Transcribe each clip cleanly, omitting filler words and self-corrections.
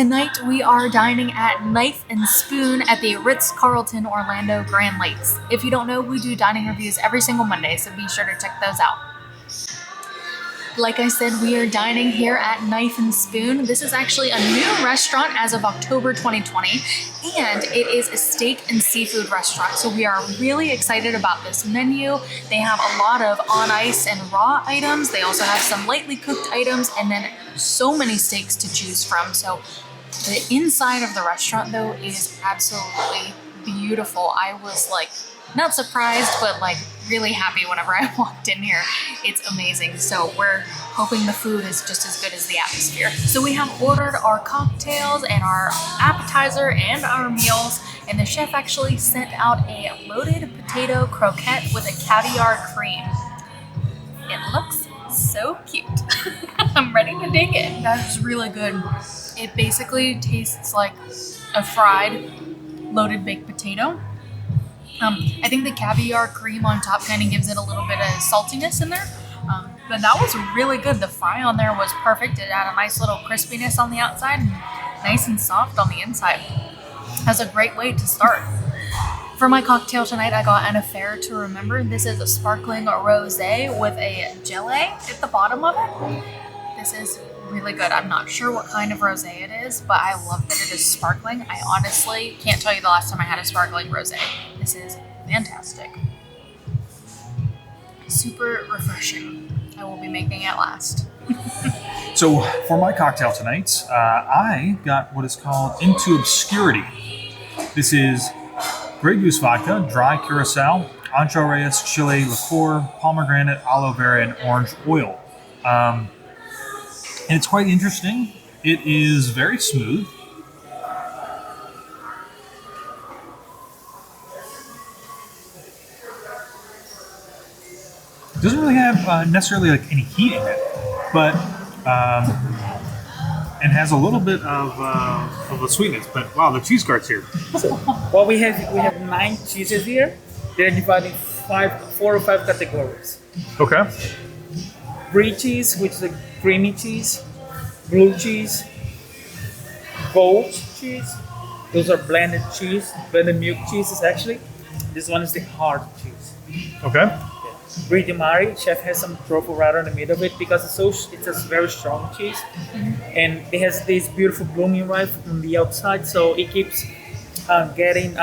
Tonight we are dining at Knife and Spoon at the Ritz Carlton Orlando Grand Lakes. If you don't know, we do dining reviews every single Monday, so be sure to check those out. Like I said, we are dining here at Knife and Spoon. This is actually a new restaurant as of October 2020, and it is a steak and seafood restaurant. So we are really excited about this menu. They have a lot of on ice and raw items. They also have some lightly cooked items, and then so many steaks to choose from. So the inside of the restaurant, though, is absolutely beautiful. I was like, not surprised, but like really happy whenever I walked in here. It's amazing. So we're hoping the food is just as good as the atmosphere. So we have ordered our cocktails and our appetizer and our meals, and the chef actually sent out a loaded potato croquette with a caviar cream. It looks so cute. I'm ready to dig in. That is really good. It basically tastes like a fried loaded baked potato. I think the caviar cream on top kind of gives it a little bit of saltiness in there. But that was really good. The fry on there was perfect. It had a nice little crispiness on the outside and nice and soft on the inside. That's a great way to start. For my cocktail tonight, I got an affair to remember. This is a sparkling rosé with a gelée at the bottom of it. This is really good. I'm not sure what kind of rosé it is, but I love that it is sparkling. I honestly can't tell you the last time I had a sparkling rosé. This is fantastic. Super refreshing. I will be making it last. So for my cocktail tonight, I got what is called Into Obscurity. This is Grey Goose vodka, dry curacao, Ancho Reyes, chile liqueur, pomegranate, aloe vera, and orange oil. And it's quite interesting. It is very smooth. It doesn't really have necessarily like any heat in it, but it has a little bit of a sweetness. But wow, the cheese cart's here. So what we have 9 cheeses here. They're divided in 4 or 5 categories. Okay. Brie cheese, which is a creamy cheese, blue cheese, gold cheese. Those are blended cheese, blended milk cheeses actually. This one is the hard cheese. Okay. Brie de Mari, chef has some truffle right in the middle of it because it's a very strong cheese, and it has this beautiful blooming ripe on the outside, so it keeps getting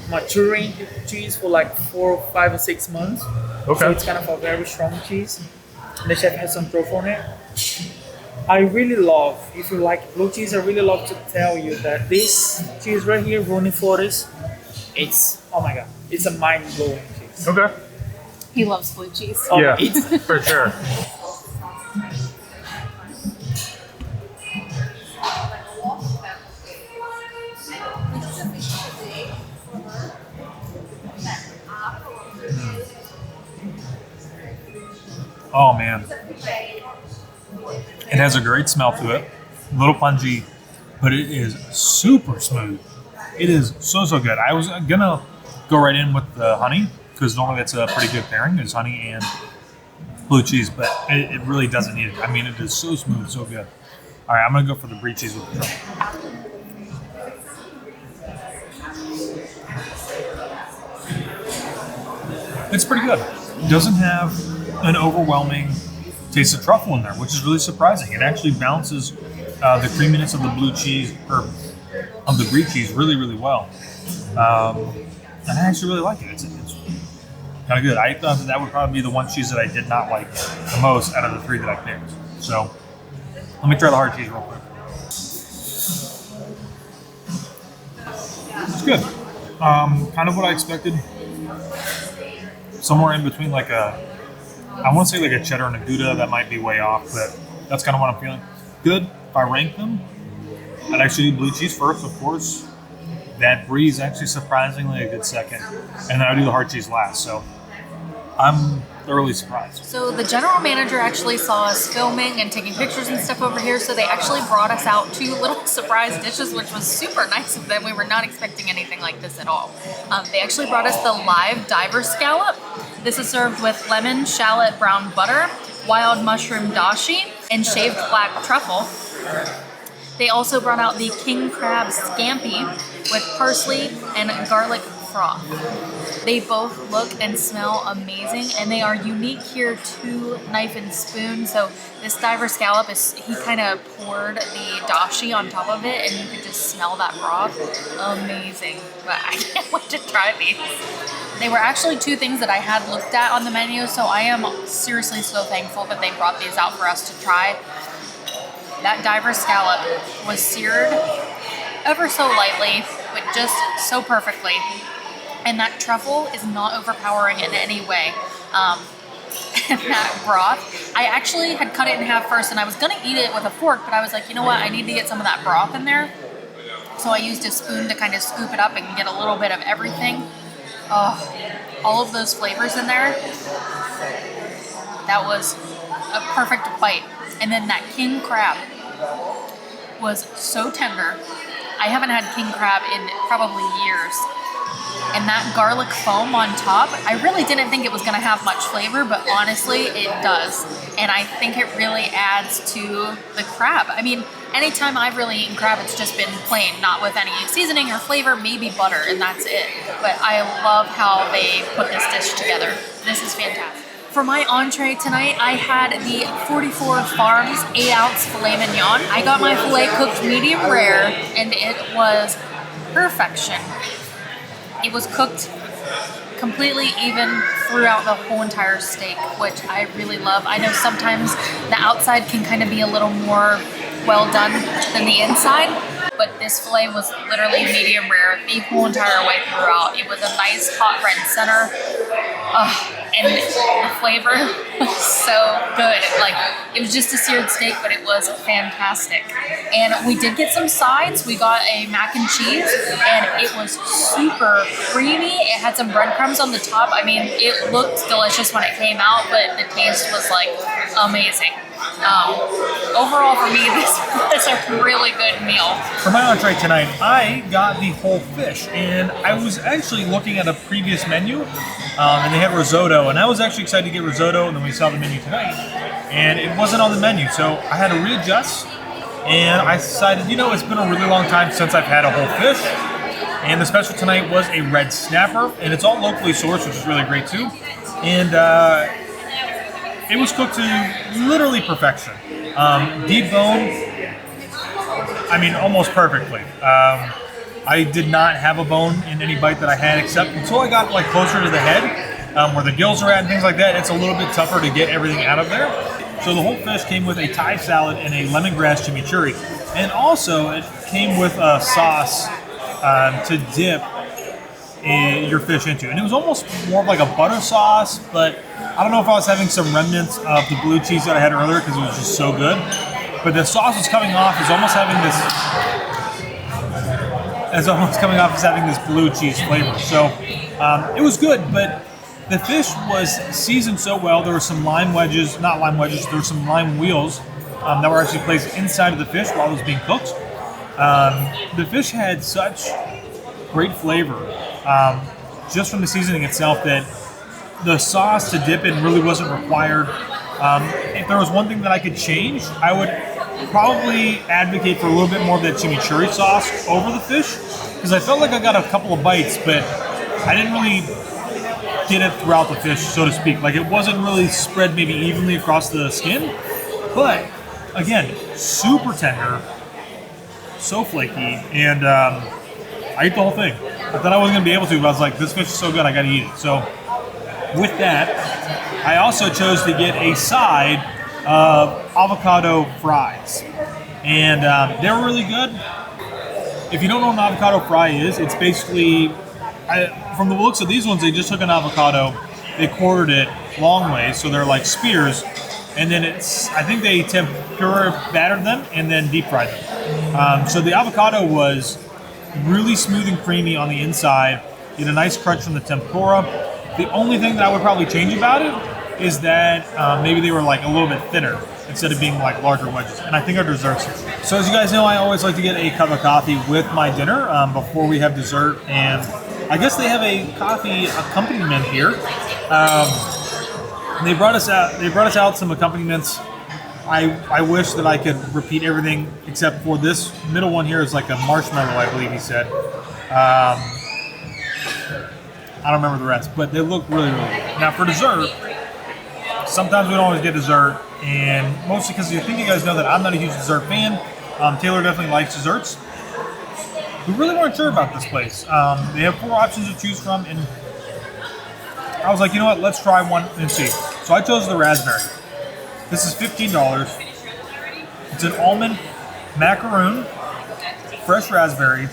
maturing cheese for like 4, 5, or 6 months. Okay. So it's kind of a very strong cheese. And the chef has some truffle on it. I really love, if you like blue cheese, I really love to tell you that this cheese right here, Rooney Flores, it's, oh my god, it's a mind-blowing cheese. Okay. He loves blue cheese. Oh, Yeah, for sure. Oh man. It has a great smell to it. A little pungy, but it is super smooth. It is so good. I was gonna go right in with the honey, because normally that's a pretty good pairing, is honey and blue cheese, but it really doesn't need it. I mean, it is so smooth, so good. All right, I'm going to go for the brie cheese with the truffle. It's pretty good. It doesn't have an overwhelming taste of truffle in there, which is really surprising. It actually balances the creaminess of the blue cheese, or of the brie cheese really, really well. And I actually really like it. It's kind of good. I thought that would probably be the one cheese that I did not like the most out of the 3 that I picked. So let me try the hard cheese real quick. It's good. Kind of what I expected. Somewhere in between like I want to say like a cheddar and a Gouda. That might be way off, but that's kind of what I'm feeling. Good. If I rank them, I'd actually do blue cheese first, of course. That brie is actually surprisingly a good second. And then I do the hard cheese last. So I'm thoroughly surprised. So the general manager actually saw us filming and taking pictures and stuff over here, so they actually brought us out 2 little surprise dishes, which was super nice of them. We were not expecting anything like this at all. They actually brought us the live diver scallop. This is served with lemon, shallot, brown butter, wild mushroom dashi, and shaved black truffle. They also brought out the king crab scampi with parsley and garlic froth. They both look and smell amazing, and they are unique here to Knife and Spoon. So this diver scallop he kind of poured the dashi on top of it, and you could just smell that broth. Amazing. But I can't wait to try these. They were actually two things that I had looked at on the menu, so I am seriously so thankful that they brought these out for us to try. That diver scallop was seared ever so lightly, but just so perfectly. And that truffle is not overpowering in any way. And that broth, I actually had cut it in half first, and I was gonna eat it with a fork, but I was like, you know what, I need to get some of that broth in there. So I used a spoon to kind of scoop it up and get a little bit of everything. Oh, all of those flavors in there. That was a perfect bite. And then that king crab was so tender. I haven't had king crab in probably years. And that garlic foam on top, I really didn't think it was going to have much flavor, but honestly, it does. And I think it really adds to the crab. I mean, anytime I've really eaten crab, it's just been plain, not with any seasoning or flavor, maybe butter, and that's it. But I love how they put this dish together. This is fantastic. For my entree tonight, I had the 44 Farms 8-ounce filet mignon. I got my filet cooked medium rare, and it was perfection. It was cooked completely even throughout the whole entire steak, which I really love. I know sometimes the outside can kind of be a little more well done than the inside, but this filet was literally medium rare the whole entire way throughout. It was a nice hot red center. And the flavor was so good. Like, it was just a seared steak, but it was fantastic. And we did get some sides. We got a mac and cheese, and it was super creamy. It had some breadcrumbs on the top. I mean, it looked delicious when it came out, but the taste was like amazing. Overall, for me, this was a really good meal. For my entree tonight, I got the whole fish, and I was actually looking at a previous menu, and they had risotto, and I was actually excited to get risotto, and then we saw the menu tonight, and it wasn't on the menu, so I had to readjust, and I decided, you know, it's been a really long time since I've had a whole fish, and the special tonight was a red snapper, and it's all locally sourced, which is really great too, and it was cooked to literally perfection. Deboned, I mean, almost perfectly. I did not have a bone in any bite that I had, except until I got like closer to the head, where the gills are at and things like that. It's a little bit tougher to get everything out of there. So the whole fish came with a Thai salad and a lemongrass chimichurri, and also it came with a sauce to dip your fish into, and it was almost more of like a butter sauce, but I don't know if I was having some remnants of the blue cheese that I had earlier because it was just so good. But the sauce was coming off as almost having this blue cheese flavor. So it was good, but the fish was seasoned so well. There were some lime wedges, not lime wedges, there were some lime wheels that were actually placed inside of the fish while it was being cooked. The fish had such great flavor just from the seasoning itself that the sauce to dip in really wasn't required. If there was one thing that I could change, I would probably advocate for a little bit more of that chimichurri sauce over the fish, because I felt like I got a couple of bites, but I didn't really get it throughout the fish, so to speak. Like, it wasn't really spread maybe evenly across the skin, but again, super tender, so flaky, and I ate the whole thing. I thought I wasn't going to be able to, but I was like, this fish is so good, I got to eat it. So with that, I also chose to get a side of avocado fries. And they were really good. If you don't know what an avocado fry is, it's basically, from the looks of these ones, they just took an avocado, they quartered it long ways, so they're like spears, and then I think they tempura battered them and then deep fried them. So the avocado was really smooth and creamy on the inside. You get a nice crunch from the tempura. The only thing that I would probably change about it is that maybe they were like a little bit thinner instead of being like larger wedges. And I think our desserts here. So as you guys know, I always like to get a cup of coffee with my dinner before we have dessert. And I guess they have a coffee accompaniment here. They brought us out some accompaniments I wish that I could repeat everything except for this middle one here is like a marshmallow, I believe he said. I don't remember the rest, but they look really, really good. Now for dessert, sometimes we don't always get dessert, and mostly because I think you guys know that I'm not a huge dessert fan. Taylor definitely likes desserts. We really weren't sure about this place. They have 4 options to choose from, and I was like, you know what, let's try one and see. So I chose the raspberry. This is $15. It's an almond macaroon, fresh raspberry,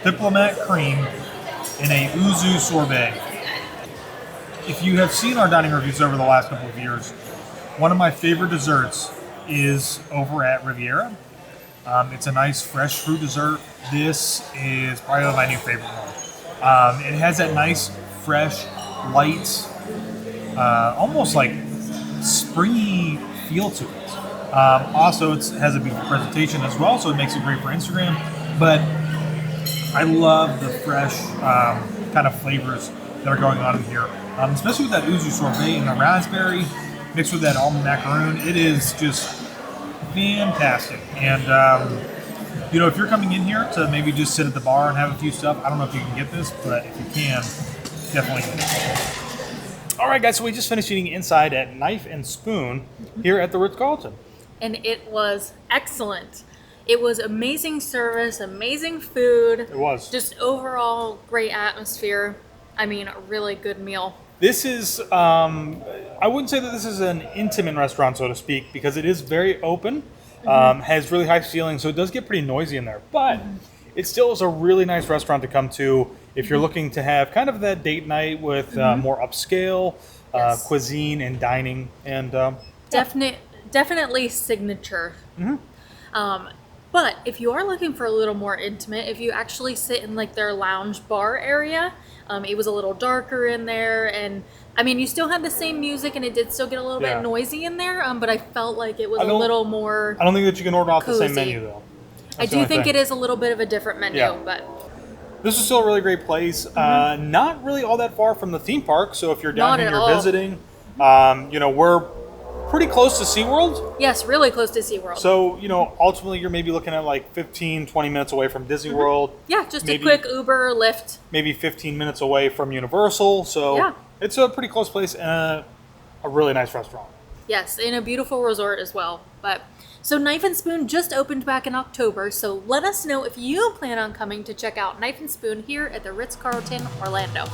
diplomat cream, and a yuzu sorbet. If you have seen our dining reviews over the last couple of years, one of my favorite desserts is over at Riviera. It's a nice fresh fruit dessert. This is probably my new favorite one. It has that nice, fresh, light, almost like springy feel to it. Also, it has a beautiful presentation as well, so it makes it great for Instagram. But I love the fresh kind of flavors that are going on in here, especially with that yuzu sorbet and the raspberry mixed with that almond macaroon. It is just fantastic. And you know, if you're coming in here to maybe just sit at the bar and have a few stuff, I don't know if you can get this, but if you can, definitely get it. All right, guys, so we just finished eating inside at Knife and Spoon here at the Ritz Carlton. And it was excellent. It was amazing service, amazing food. It was. Just overall great atmosphere. I mean, a really good meal. This is, I wouldn't say that this is an intimate restaurant, so to speak, because it is very open, has really high ceilings, so it does get pretty noisy in there. But it still is a really nice restaurant to come to if you're looking to have kind of that date night with more upscale cuisine and dining. And Definitely signature. But if you are looking for a little more intimate, if you actually sit in like their lounge bar area, it was a little darker in there, and I mean, you still had the same music, and it did still get a little bit noisy in there. But I felt like it was a little more. I don't think that you can order off cozy. the same menu though. I do think it is a little bit of a different menu, but this is still a really great place. Not really all that far from the theme park, so if you're down here, you're visiting, you know, we're pretty close to SeaWorld. Yes, really close to SeaWorld. So, you know, ultimately you're maybe looking at like 15, 20 minutes away from Disney World. Yeah, just a quick Uber or Lyft. Maybe 15 minutes away from Universal. So it's a pretty close place and a really nice restaurant. Yes, in a beautiful resort as well. So Knife and Spoon just opened back in October, so let us know if you plan on coming to check out Knife and Spoon here at the Ritz-Carlton, Orlando.